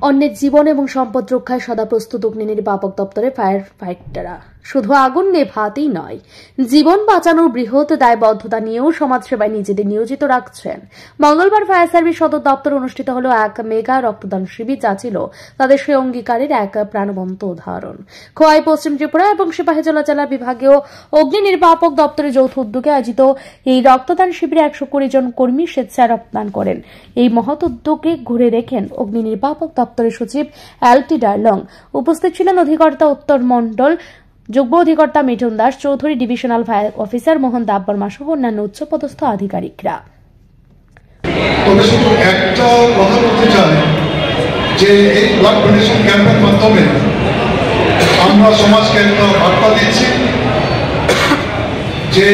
অন্যের জীবন এবং সম্পদ রক্ষায় সদা প্রস্তুত অগ্নি নির্বাপক দপ্তরে ফায়ার ফাইটাররা শুধু আগুন নেভাতেই নয়, জীবন বাঁচানোর বৃহৎ দায়বদ্ধতা নিয়েও সমাজসেবায় নিজেদের নিয়োজিত রাখছেন। মঙ্গলবার ফায়ার সার্ভিস সদর দপ্তরে অনুষ্ঠিত হল এক মেগা রক্তদান শিবির, যা ছিল তাদের সেই অঙ্গীকারের এক প্রাণবন্ত উদাহরণ। খোয়াই, পশ্চিম ত্রিপুরা এবং সিপাহীজলা জেলা বিভাগীয় অগ্নি নির্বাপক দপ্তরের যৌথ উদ্যোগে আয়োজিত এই রক্তদান শিবিরে 120 জন কর্মী স্বেচ্ছায় রক্তদান করেন। এই মহৎ উদ্যোগে ঘুরে দেখেন অগ্নি নির্বাপক দপ্তরের সচিব এলটি ডার্লং। উপস্থিত ছিলেন অধিকর্তা উত্তর মন্ডল, যুগ্ম অধিকর্তা Mithun Das Chowdhury, divisional fire officer Mohan Debbarma সহ অন্যান্য উচ্চপদস্থ আধিকারিকরা। তবে শুধু একটা কথা বলতে চাই যে এই ব্লাড ডোনেশন ক্যাম্পের মাধ্যমে আমরা সমাজকে একটা বার্তা দিচ্ছি যে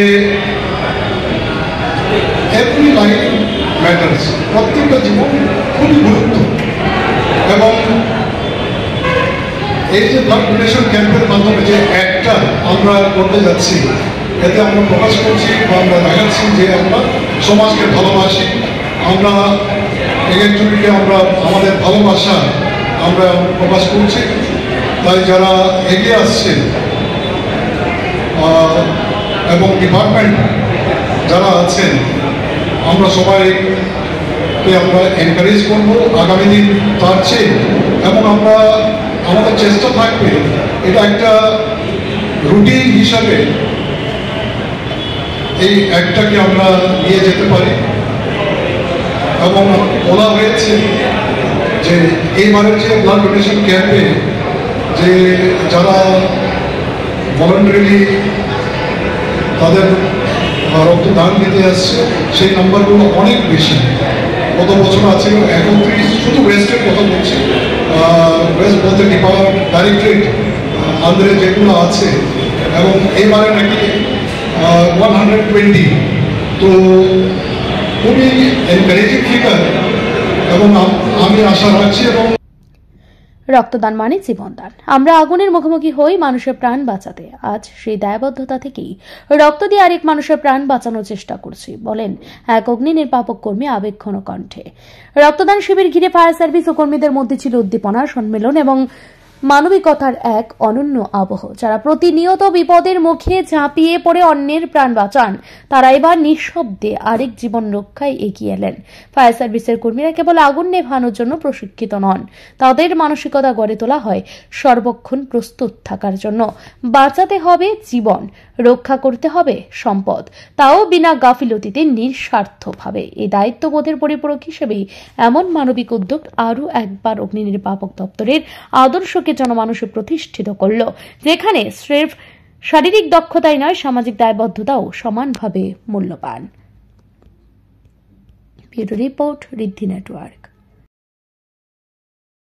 এভরি লাইফ ম্যাটার্স, প্রত্যেকটা জীবন খুবই গুরুত্ব। এবং এই যে ব্লাড ডোনেশন ক্যাম্পের মাধ্যমে যে একটা আমরা করতে যাচ্ছি, এতে আমরা প্রকাশ করছি বা আমরা দেখাচ্ছি যে আমরা সমাজকে ভালোবাসি, আমরা একজনকে আমরা আমাদের ভালোবাসা আমরা প্রকাশ করছি। তাই যারা এগিয়ে আসছে এবং ডিপার্টমেন্ট যারা আছেন, আমরা সবাইকে আমরা এনকারেজ করবো আগামী দিন তার চেয়ে, এবং আমরা আমাদের চেষ্টা থাকবে এটা একটা রুটিন হিসাবে এই একটাকে আমরা নিয়ে যেতে পারি। এবং বলা হয়েছে যে এইবারের যে ব্লাড ডোনেশন ক্যাম্পে যে যারা ভলান্টারিলি তাদের রক্তদান দিতে আসছে, সেই নাম্বারগুলো অনেক বেশি। গত বছর আছে 31, শুধু ওয়েস্টের কথা বলছি, ওয়েস্ট বলতে ডিপার্টমেন্ট ডাইরেক্টরেট আন্ডারে যেগুলো আছে, এবং এবারে নাকি 120। তো খুবই এনকারেজিং ফিগার, এবং আমি আশা রাখছি। এবং রক্তদান মানে জীবনদান। আমরা আগুনের মুখোমুখি হই মানুষের প্রাণ বাঁচাতে। আজ সেই দায়বদ্ধতা থেকেই রক্ত দিয়ে আরেক মানুষের প্রাণ বাঁচানোর চেষ্টা করছি, বলেন এক অগ্নি নির্বাপক কর্মী আবেগঘন কণ্ঠে। রক্তদান শিবির ঘিরে ফায়ার সার্ভিস ও কর্মীদের মধ্যে ছিল উদ্দীপনা, সম্মেলন এবং মানবিকতার এক অনন্য আবহ। যারা প্রতিনিয়ত বিপদের মুখে ঝাঁপিয়ে পড়ে অন্যের প্রাণ বাঁচান, তারা এবার নিঃশব্দে আরেক জীবন রক্ষায় এগিয়ে এলেন। ফায়ার সার্ভিসের কর্মীরা কেবল আগুন নেভানোর জন্য প্রশিক্ষিত নন, তাদের মানসিকতা গড়ে তোলা হয় সর্বক্ষণ প্রস্তুত থাকার জন্য। বাঁচাতে হবে জীবন, রক্ষা করতে হবে সম্পদ, তাও বিনা গাফিলতিতে, নিঃস্বার্থভাবে। এই দায়িত্ববোধের পরিপূরক হিসেবেই এমন মানবিক উদ্যোগ আরও একবার অগ্নি নির্বাপক দপ্তরের আদর্শকে জনমানুষে প্রতিষ্ঠিত করল, যেখানে স্রেফ শারীরিক দক্ষতাই নয়, সামাজিক দায়বদ্ধতাও সমানভাবে মূল্যবান। ব্যুরো রিপোর্ট, ঋদ্ধি নেটওয়ার্ক।